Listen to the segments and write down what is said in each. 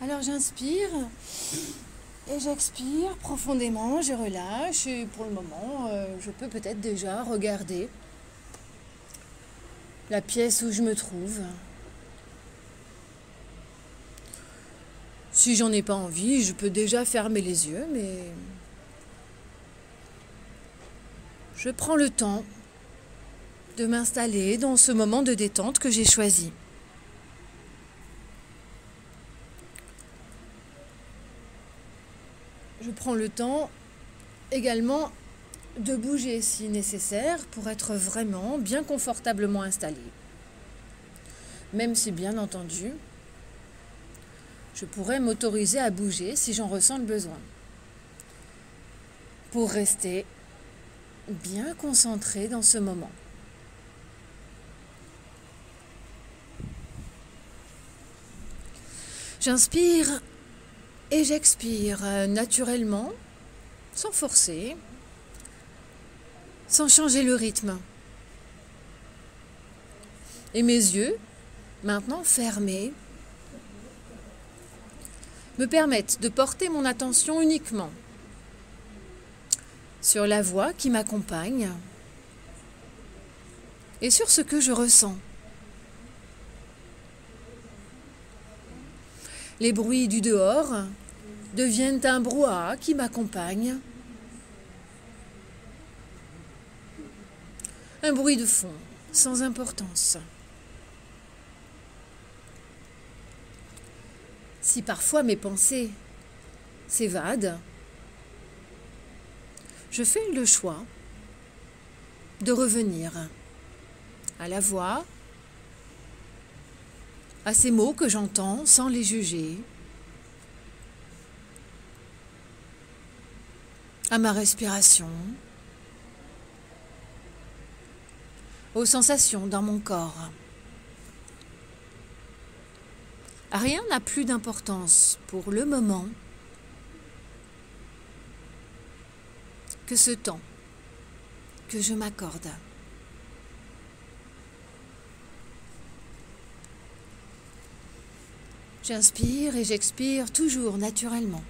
Alors j'inspire et j'expire profondément, je relâche et pour le moment je peux peut-être déjà regarder la pièce où je me trouve. Si j'en ai pas envie, je peux déjà fermer les yeux, mais je prends le temps de m'installer dans ce moment de détente que j'ai choisi. Je prends le temps également de bouger si nécessaire pour être vraiment bien confortablement installé. Même si bien entendu, je pourrais m'autoriser à bouger si j'en ressens le besoin. Pour rester bien concentré dans ce moment. J'inspire et j'expire naturellement, sans forcer, sans changer le rythme. Et mes yeux, maintenant fermés, me permettent de porter mon attention uniquement sur la voix qui m'accompagne et sur ce que je ressens. Les bruits du dehors deviennent un brouhaha qui m'accompagne. Un bruit de fond, sans importance. Si parfois mes pensées s'évadent, je fais le choix de revenir à la voix, à ces mots que j'entends sans les juger, à ma respiration, aux sensations dans mon corps. Rien n'a plus d'importance pour le moment que ce temps que je m'accorde. J'inspire et j'expire toujours naturellement.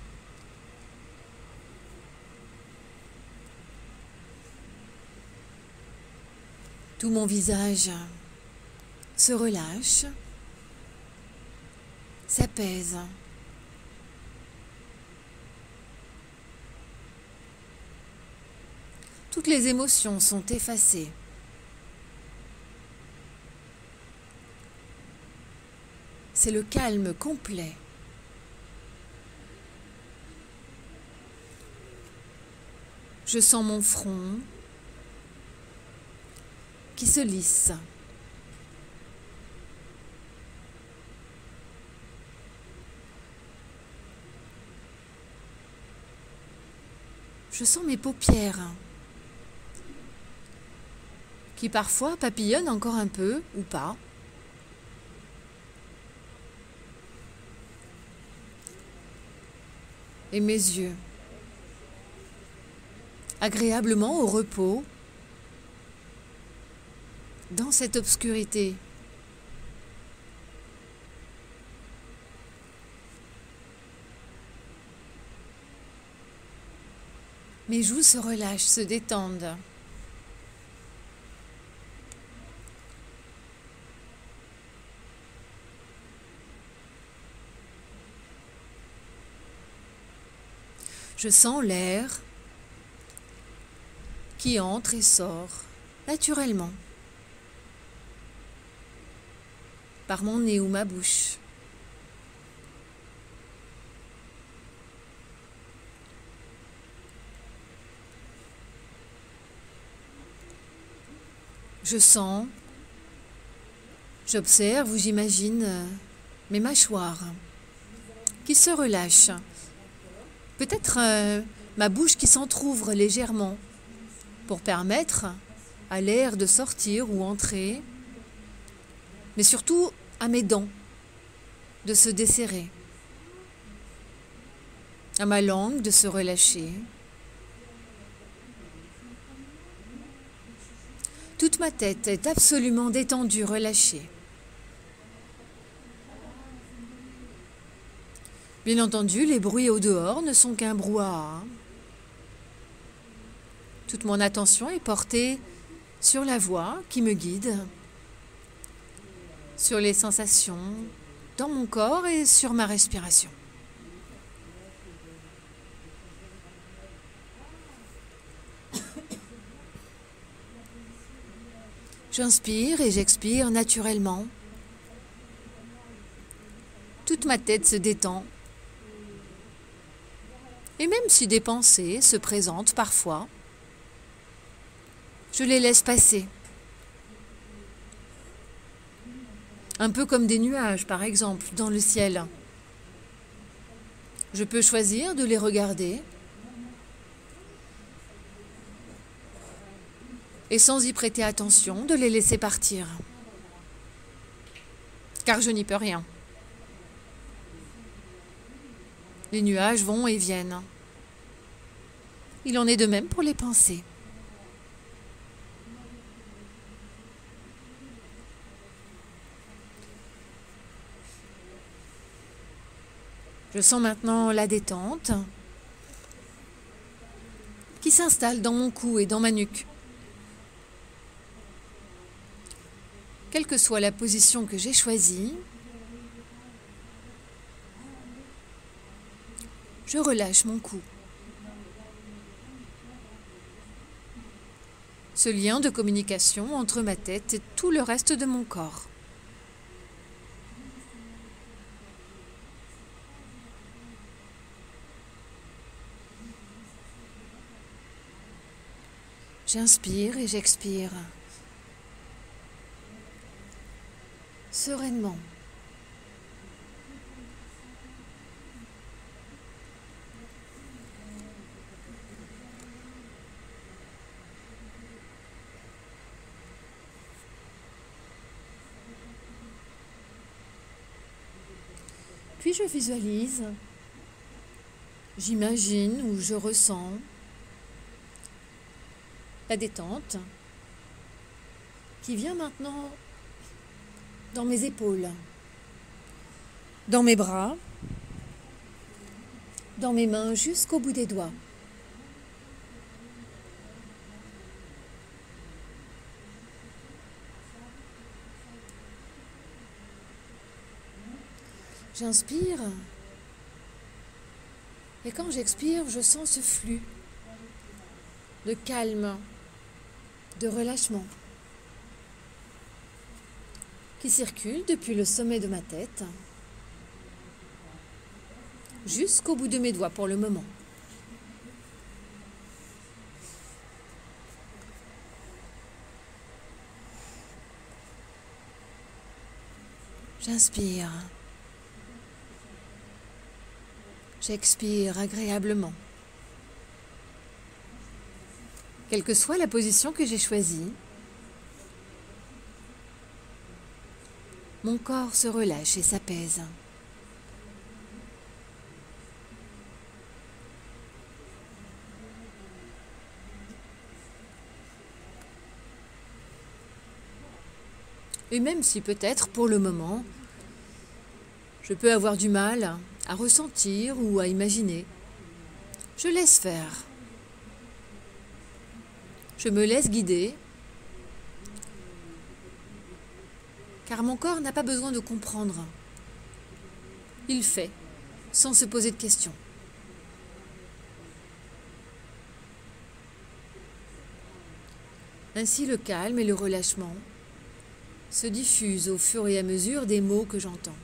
Tout mon visage se relâche, s'apaise. Toutes les émotions sont effacées. C'est le calme complet. Je sens mon front qui se lisse. Je sens mes paupières qui parfois papillonnent encore un peu ou pas. Et mes yeux, agréablement au repos, dans cette obscurité. Mes joues se relâchent, se détendent. Je sens l'air qui entre et sort naturellement par mon nez ou ma bouche. Je sens, j'observe ou j'imagine mes mâchoires qui se relâchent. Peut-être ma bouche qui s'entrouvre légèrement pour permettre à l'air de sortir ou entrer, mais surtout à mes dents de se desserrer, à ma langue de se relâcher. Toute ma tête est absolument détendue, relâchée. Bien entendu, les bruits au dehors ne sont qu'un brouhaha. Toute mon attention est portée sur la voix qui me guide, sur les sensations dans mon corps et sur ma respiration. J'inspire et j'expire naturellement. Toute ma tête se détend. Et même si des pensées se présentent parfois, je les laisse passer. Un peu comme des nuages, par exemple, dans le ciel. Je peux choisir de les regarder et sans y prêter attention, de les laisser partir. Car je n'y peux rien. Les nuages vont et viennent. Il en est de même pour les pensées. Je sens maintenant la détente qui s'installe dans mon cou et dans ma nuque. Quelle que soit la position que j'ai choisie, je relâche mon cou. Ce lien de communication entre ma tête et tout le reste de mon corps. J'inspire et j'expire sereinement. Puis je visualise, j'imagine ou je ressens la détente qui vient maintenant dans mes épaules, dans mes bras, dans mes mains jusqu'au bout des doigts. J'inspire et quand j'expire, je sens ce flux de calme, de relâchement qui circule depuis le sommet de ma tête jusqu'au bout de mes doigts pour le moment. J'inspire. J'expire agréablement. Quelle que soit la position que j'ai choisie, mon corps se relâche et s'apaise. Et même si peut-être, pour le moment, je peux avoir du mal à ressentir ou à imaginer, je laisse faire. Je me laisse guider, car mon corps n'a pas besoin de comprendre. Il fait, sans se poser de questions. Ainsi, le calme et le relâchement se diffusent au fur et à mesure des mots que j'entends.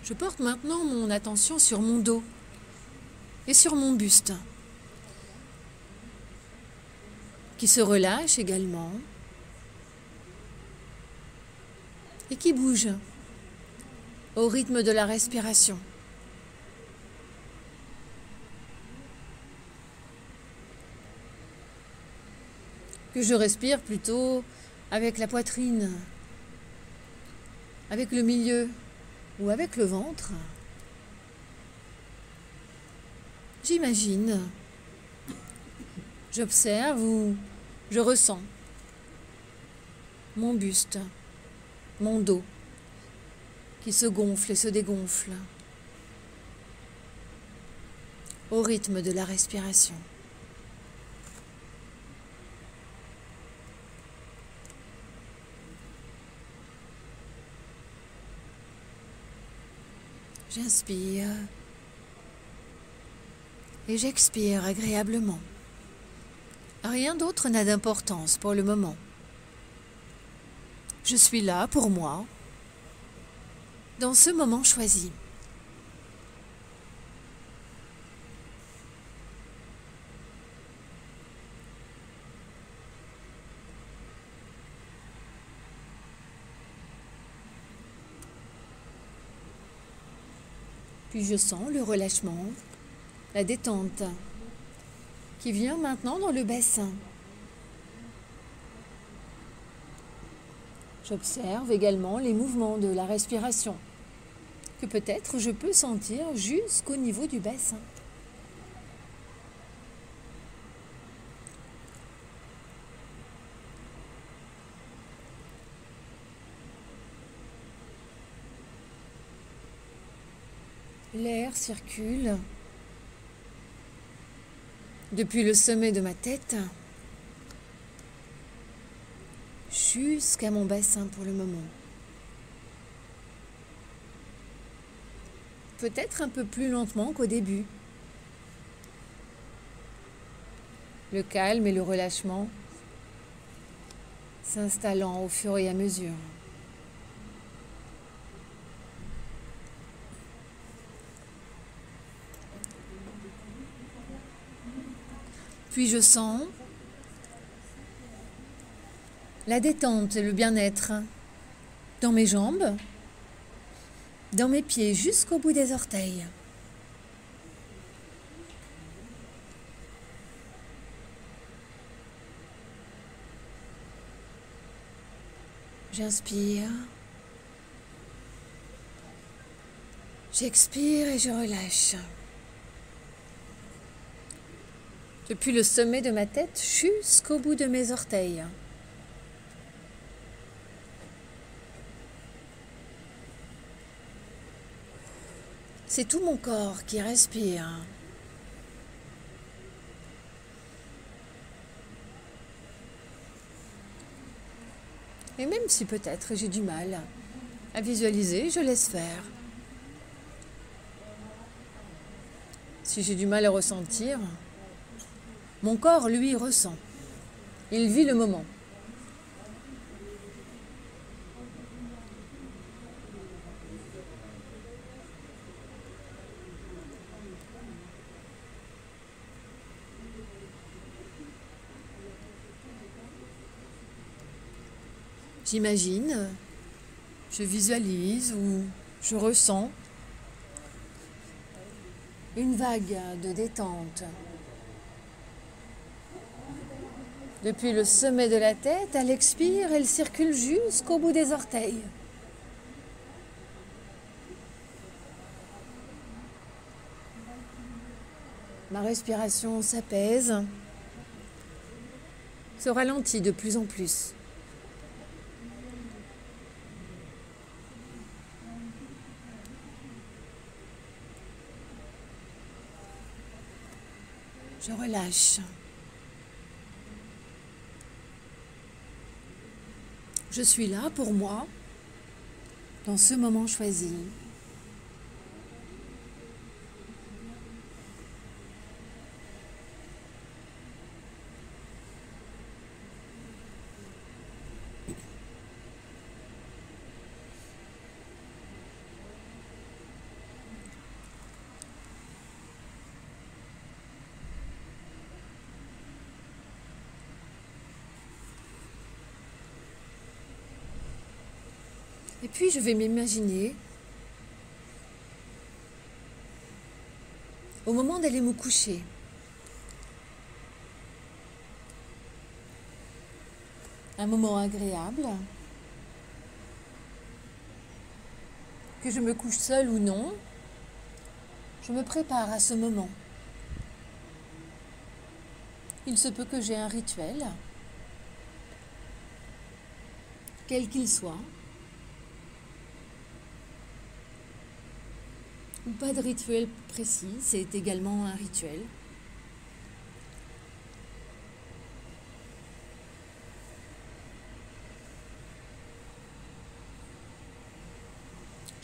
Je porte maintenant mon attention sur mon dos et sur mon buste, qui se relâche également et qui bouge au rythme de la respiration. Que je respire plutôt avec la poitrine, avec le milieu ou avec le ventre. J'imagine, j'observe ou je ressens mon buste, mon dos qui se gonfle et se dégonfle au rythme de la respiration. J'inspire et j'expire agréablement. Rien d'autre n'a d'importance pour le moment. Je suis là pour moi, dans ce moment choisi. Puis je sens le relâchement, la détente qui vient maintenant dans le bassin. J'observe également les mouvements de la respiration que peut-être je peux sentir jusqu'au niveau du bassin. L'air circule depuis le sommet de ma tête jusqu'à mon bassin pour le moment. Peut-être un peu plus lentement qu'au début. Le calme et le relâchement s'installant au fur et à mesure. Puis je sens la détente et le bien-être dans mes jambes, dans mes pieds jusqu'au bout des orteils. J'inspire, j'expire et je relâche. Depuis le sommet de ma tête jusqu'au bout de mes orteils. C'est tout mon corps qui respire. Et même si peut-être j'ai du mal à visualiser, je laisse faire. Si j'ai du mal à ressentir, mon corps, lui, ressent. Il vit le moment. J'imagine, je visualise ou je ressens une vague de détente. Depuis le sommet de la tête, elle expire, elle circule jusqu'au bout des orteils. Ma respiration s'apaise, se ralentit de plus en plus. Je relâche. Je suis là pour moi, dans ce moment choisi. Et puis je vais m'imaginer, au moment d'aller me coucher, un moment agréable, que je me couche seule ou non, je me prépare à ce moment. Il se peut que j'ai un rituel, quel qu'il soit, ou pas de rituel précis, c'est également un rituel.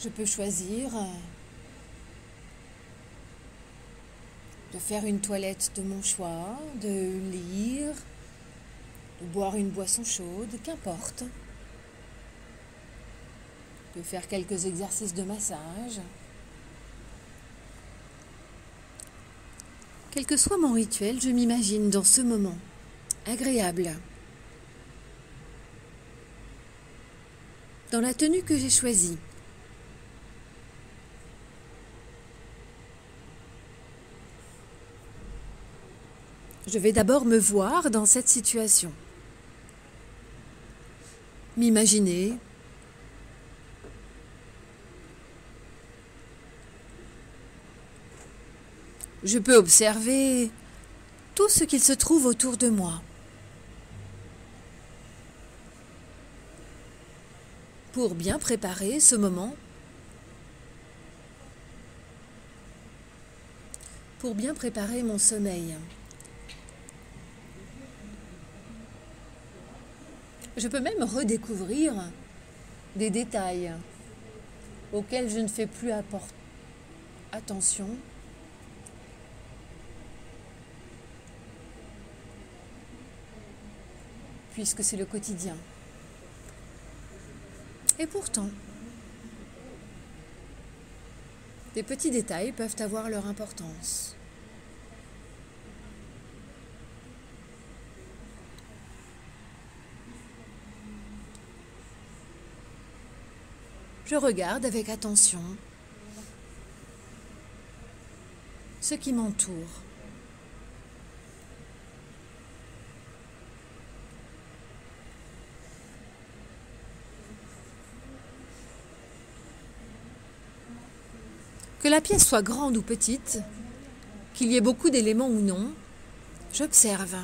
Je peux choisir de faire une toilette de mon choix, de lire, de boire une boisson chaude, qu'importe. De faire quelques exercices de massage. Quel que soit mon rituel, je m'imagine dans ce moment agréable, dans la tenue que j'ai choisie. Je vais d'abord me voir dans cette situation. M'imaginer. Je peux observer tout ce qu'il se trouve autour de moi. Pour bien préparer ce moment, pour bien préparer mon sommeil. Je peux même redécouvrir des détails auxquels je ne fais plus attention. Puisque c'est le quotidien. Et pourtant, des petits détails peuvent avoir leur importance. Je regarde avec attention ce qui m'entoure. Que la pièce soit grande ou petite, qu'il y ait beaucoup d'éléments ou non, j'observe.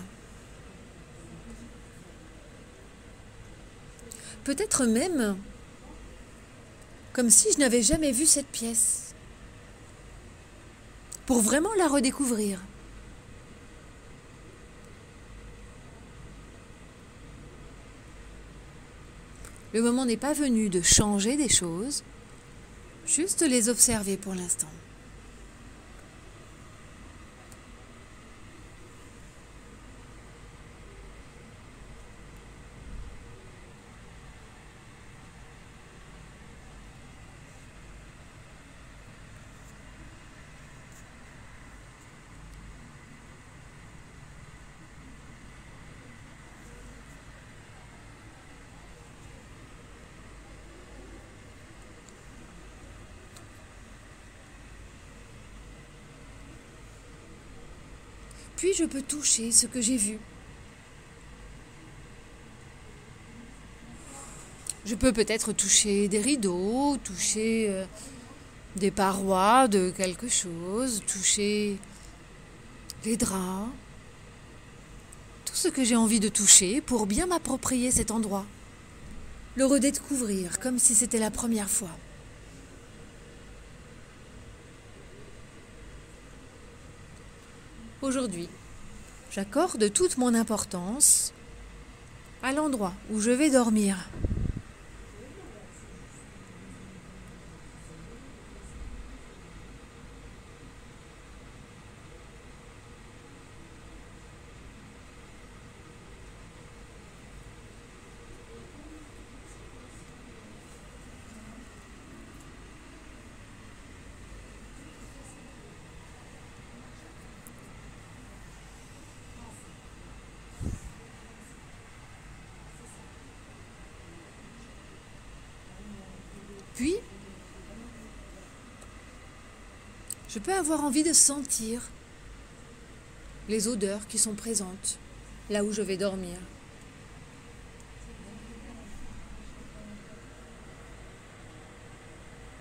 Peut-être même comme si je n'avais jamais vu cette pièce, pour vraiment la redécouvrir. Le moment n'est pas venu de changer des choses, juste les observer pour l'instant. Puis je peux toucher ce que j'ai vu. Je peux peut-être toucher des rideaux, toucher des parois de quelque chose, toucher les draps, tout ce que j'ai envie de toucher pour bien m'approprier cet endroit, le redécouvrir comme si c'était la première fois. Aujourd'hui, j'accorde toute mon importance à l'endroit où je vais dormir. Puis, je peux avoir envie de sentir les odeurs qui sont présentes là où je vais dormir.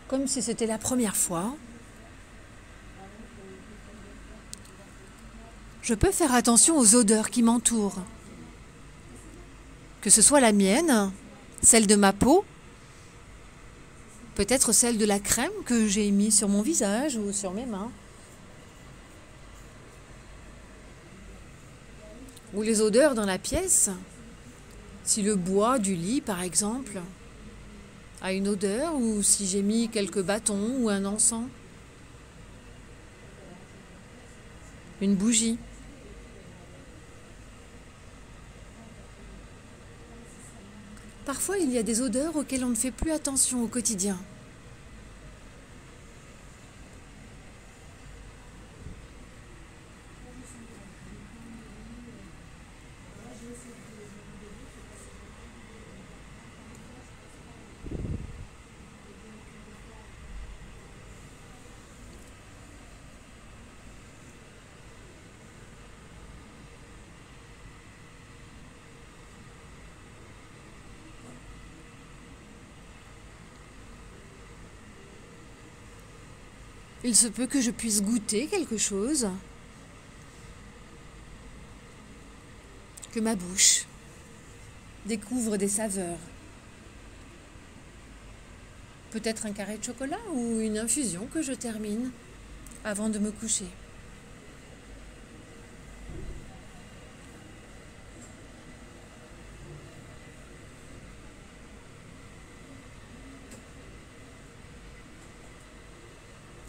Comme si c'était la première fois. Je peux faire attention aux odeurs qui m'entourent. Que ce soit la mienne, celle de ma peau, peut-être celle de la crème que j'ai mise sur mon visage ou sur mes mains. Ou les odeurs dans la pièce. Si le bois du lit, par exemple, a une odeur, ou si j'ai mis quelques bâtons ou un encens. Une bougie. Parfois, il y a des odeurs auxquelles on ne fait plus attention au quotidien. Il se peut que je puisse goûter quelque chose, que ma bouche découvre des saveurs. Peut-être un carré de chocolat ou une infusion que je termine avant de me coucher.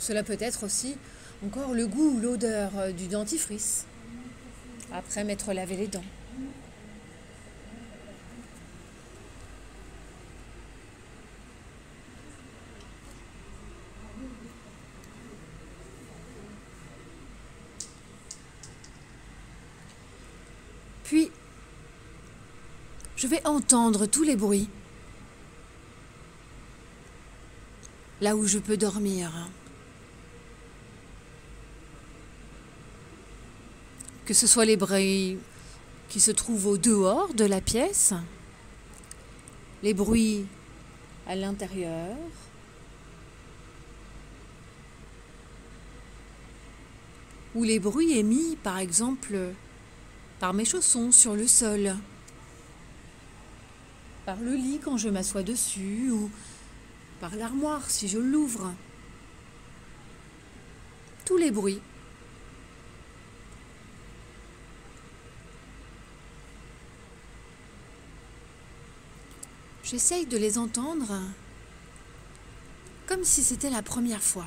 Cela peut être aussi encore le goût ou l'odeur du dentifrice après m'être lavé les dents. Puis, je vais entendre tous les bruits là où je peux dormir. Que ce soit les bruits qui se trouvent au dehors de la pièce, les bruits à l'intérieur, ou les bruits émis, par exemple, par mes chaussons sur le sol, par le lit quand je m'assois dessus, ou par l'armoire si je l'ouvre. Tous les bruits. J'essaye de les entendre comme si c'était la première fois.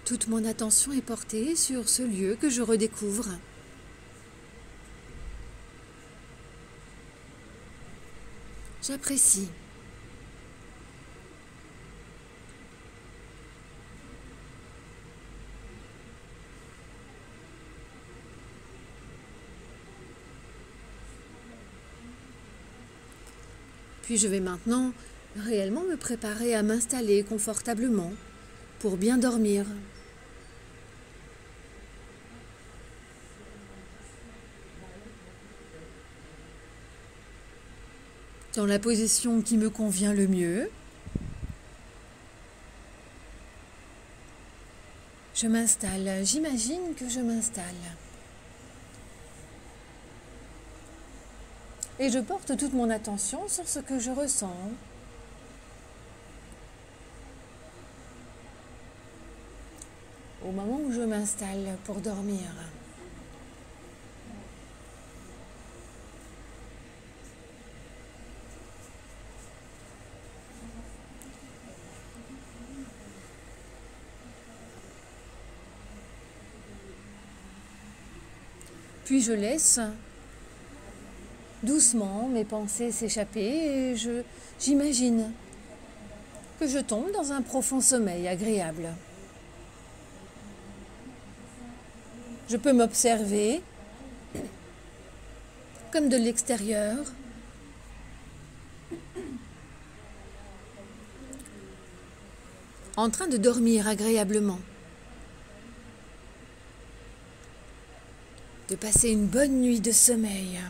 Toute mon attention est portée sur ce lieu que je redécouvre. J'apprécie. Puis je vais maintenant réellement me préparer à m'installer confortablement pour bien dormir. Dans la position qui me convient le mieux. Je m'installe, j'imagine que je m'installe. Et je porte toute mon attention sur ce que je ressens. Au moment où je m'installe pour dormir. Puis je laisse doucement mes pensées s'échapper et j'imagine que je tombe dans un profond sommeil agréable. Je peux m'observer comme de l'extérieur, en train de dormir agréablement, de passer une bonne nuit de sommeil.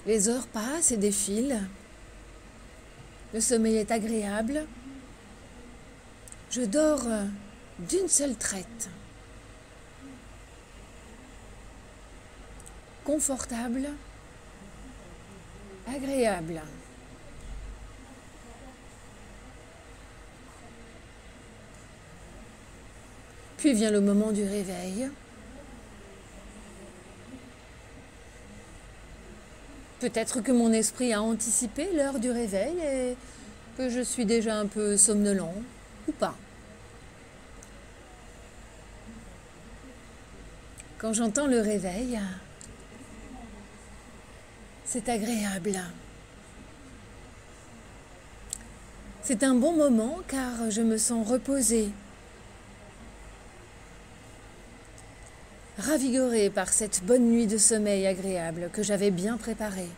Les heures passent et défilent. Le sommeil est agréable. Je dors d'une seule traite. Confortable, agréable. Puis vient le moment du réveil. Peut-être que mon esprit a anticipé l'heure du réveil et que je suis déjà un peu somnolent, ou pas. Quand j'entends le réveil, c'est agréable. C'est un bon moment car je me sens reposée, ravigorée par cette bonne nuit de sommeil agréable que j'avais bien préparée.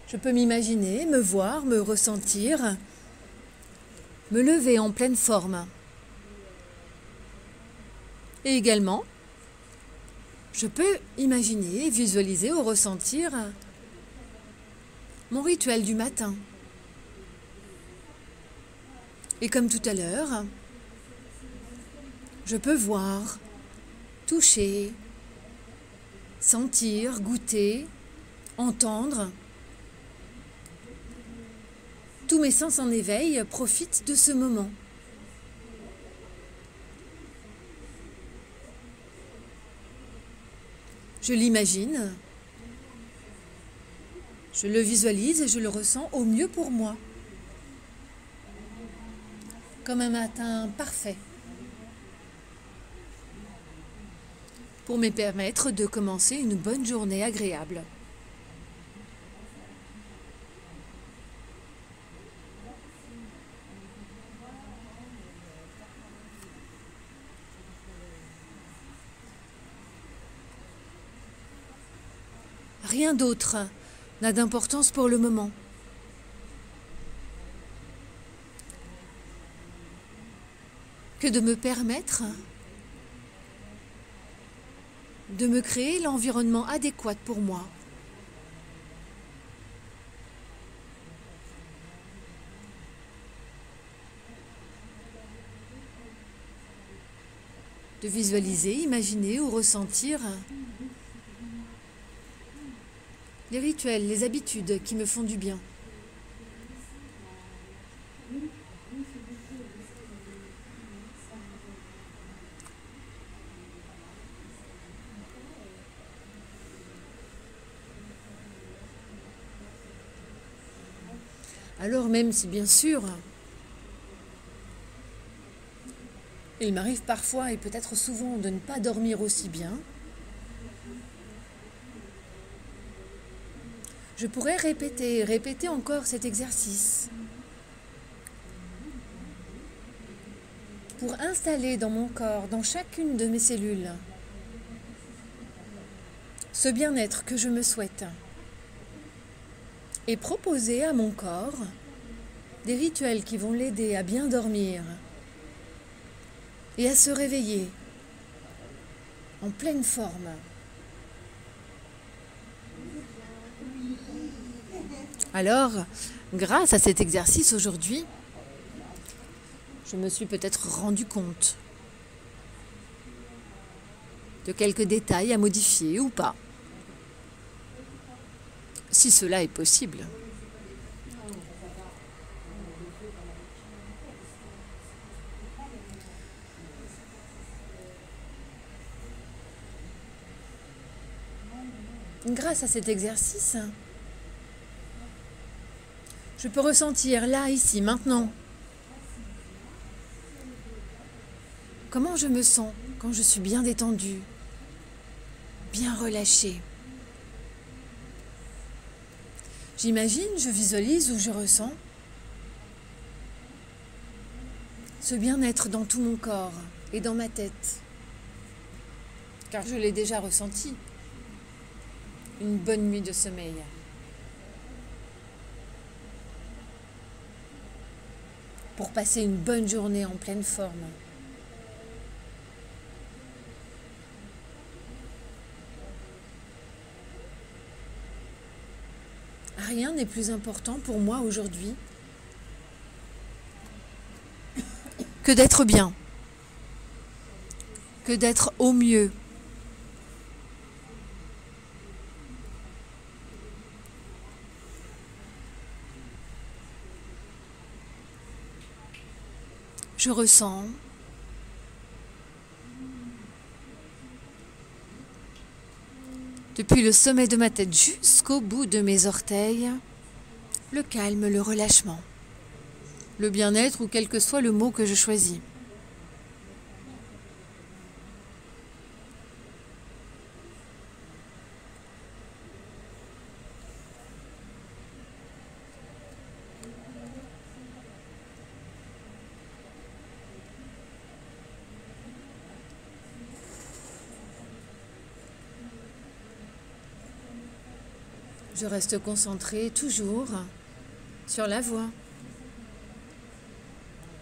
Je peux m'imaginer, me voir, me ressentir, me lever en pleine forme. Et également, je peux imaginer, visualiser ou ressentir mon rituel du matin. Et comme tout à l'heure, je peux voir, toucher, sentir, goûter, entendre. Tous mes sens en éveil profitent de ce moment. Je l'imagine, je le visualise et je le ressens au mieux pour moi. Comme un matin parfait, pour me permettre de commencer une bonne journée agréable. Rien d'autre n'a d'importance pour le moment. Que de me permettre de me créer l'environnement adéquat pour moi. De visualiser, imaginer ou ressentir les rituels, les habitudes qui me font du bien. Alors même si bien sûr, il m'arrive parfois et peut-être souvent de ne pas dormir aussi bien, je pourrais répéter encore cet exercice pour installer dans mon corps, dans chacune de mes cellules, ce bien-être que je me souhaite et proposer à mon corps des rituels qui vont l'aider à bien dormir et à se réveiller en pleine forme. Alors, grâce à cet exercice aujourd'hui, je me suis peut-être rendu compte de quelques détails à modifier ou pas, si cela est possible. grâce à cet exercice, je peux ressentir là, ici, maintenant, comment je me sens quand je suis bien détendue, bien relâchée. J'imagine, je visualise ou je ressens ce bien-être dans tout mon corps et dans ma tête, car je l'ai déjà ressenti. Une bonne nuit de sommeil. Pour passer une bonne journée en pleine forme. Rien n'est plus important pour moi aujourd'hui que d'être bien, que d'être au mieux. Je ressens depuis le sommet de ma tête jusqu'au bout de mes orteils, le calme, le relâchement, le bien-être ou quel que soit le mot que je choisis. Je reste concentrée toujours sur la voix,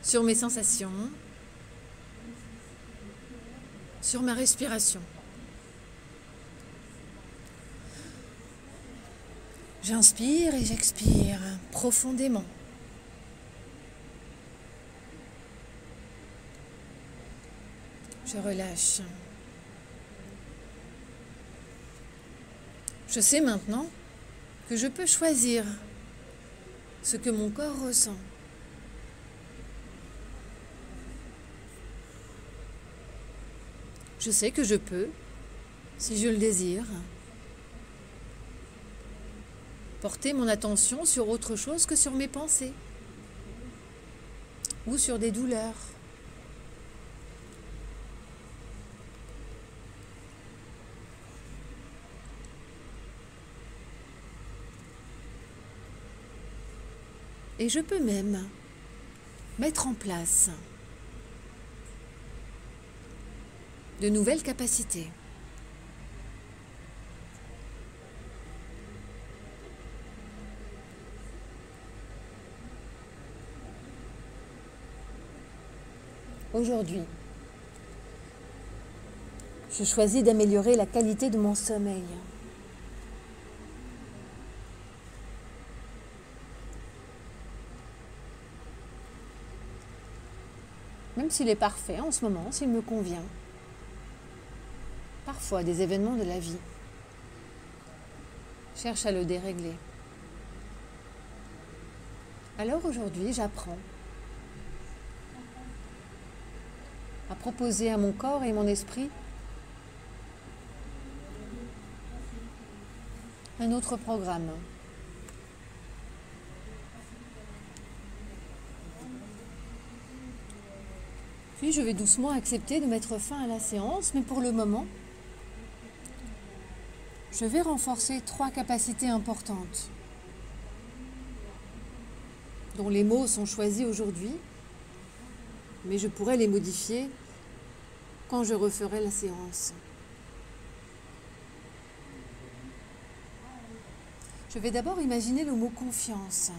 sur mes sensations, sur ma respiration. J'inspire et j'expire profondément. Je relâche. Je sais maintenant que je peux choisir ce que mon corps ressent. Je sais que je peux, si je le désire, porter mon attention sur autre chose que sur mes pensées ou sur des douleurs. Et je peux même mettre en place de nouvelles capacités. Aujourd'hui, je choisis d'améliorer la qualité de mon sommeil. Même s'il est parfait en ce moment, s'il me convient. Parfois, des événements de la vie cherchent à le dérégler. Alors aujourd'hui, j'apprends à proposer à mon corps et mon esprit un autre programme. Puis je vais doucement accepter de mettre fin à la séance, mais pour le moment, je vais renforcer 3 capacités importantes, dont les mots sont choisis aujourd'hui, mais je pourrais les modifier quand je referai la séance. Je vais d'abord imaginer le mot confiance.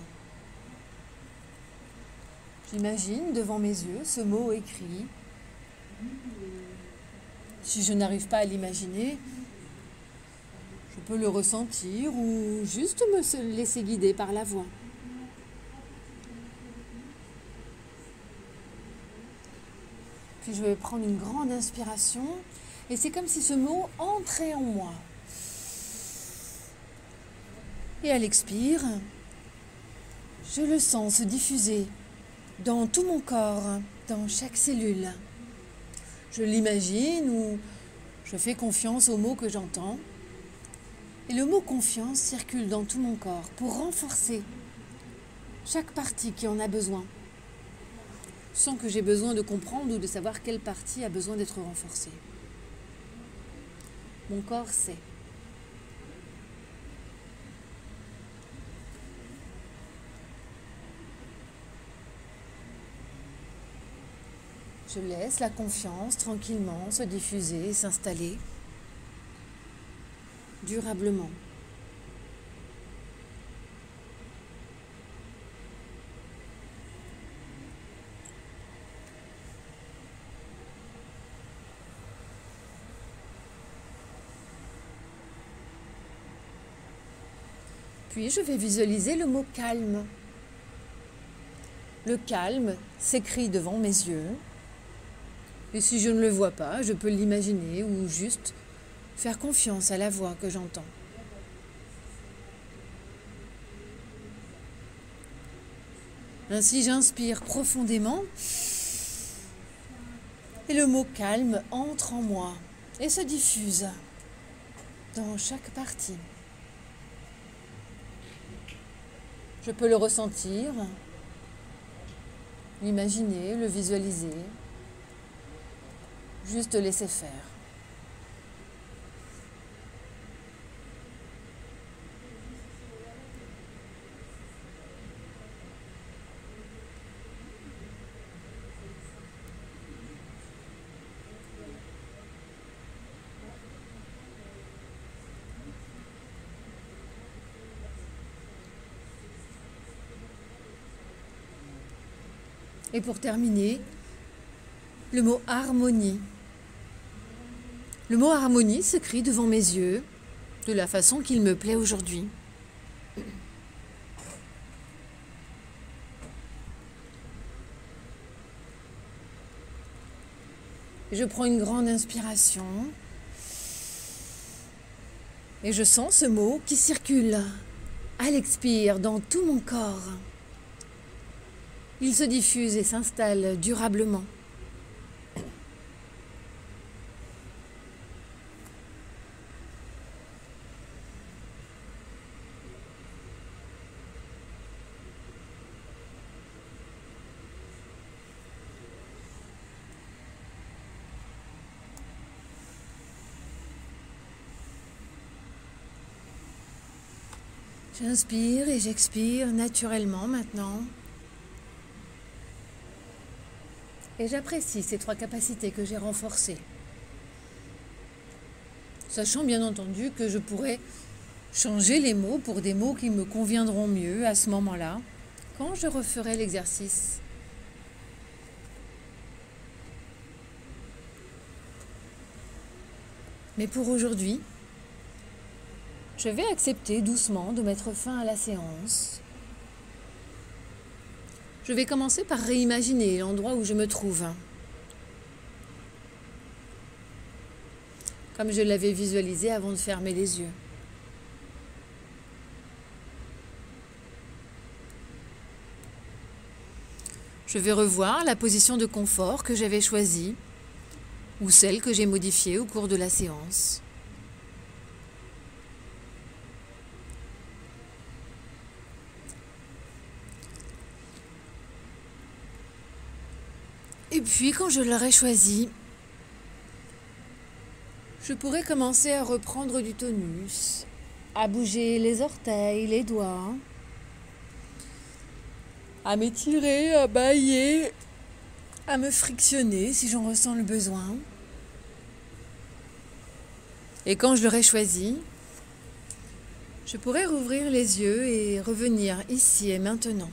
J'imagine devant mes yeux ce mot écrit. Si je n'arrive pas à l'imaginer, je peux le ressentir ou juste me laisser guider par la voix. Puis je vais prendre une grande inspiration et c'est comme si ce mot entrait en moi. Et à l'expire, je le sens se diffuser dans tout mon corps, dans chaque cellule. Je l'imagine ou je fais confiance aux mots que j'entends. Et le mot confiance circule dans tout mon corps pour renforcer chaque partie qui en a besoin, sans que j'ai besoin de comprendre ou de savoir quelle partie a besoin d'être renforcée. Mon corps sait. Je laisse la confiance tranquillement se diffuser et s'installer durablement. Puis je vais visualiser le mot calme. Le calme s'écrit devant mes yeux. Et si je ne le vois pas, je peux l'imaginer ou juste faire confiance à la voix que j'entends. Ainsi, j'inspire profondément et le mot calme entre en moi et se diffuse dans chaque partie. Je peux le ressentir, l'imaginer, le visualiser, juste laisser faire. Et pour terminer, le mot harmonie. Le mot harmonie s'écrit devant mes yeux de la façon qu'il me plaît aujourd'hui. Je prends une grande inspiration et je sens ce mot qui circule à l'expire dans tout mon corps. Il se diffuse et s'installe durablement. J'inspire et j'expire naturellement maintenant. Et j'apprécie ces 3 capacités que j'ai renforcées. Sachant bien entendu que je pourrais changer les mots pour des mots qui me conviendront mieux à ce moment-là, quand je referai l'exercice. Mais pour aujourd'hui, je vais accepter doucement de mettre fin à la séance. Je vais commencer par réimaginer l'endroit où je me trouve, comme je l'avais visualisé avant de fermer les yeux. Je vais revoir la position de confort que j'avais choisie ou celle que j'ai modifiée au cours de la séance. Et puis, quand je l'aurai choisi, je pourrai commencer à reprendre du tonus, à bouger les orteils, les doigts, à m'étirer, à bâiller, à me frictionner si j'en ressens le besoin. Et quand je l'aurai choisi, je pourrai rouvrir les yeux et revenir ici et maintenant.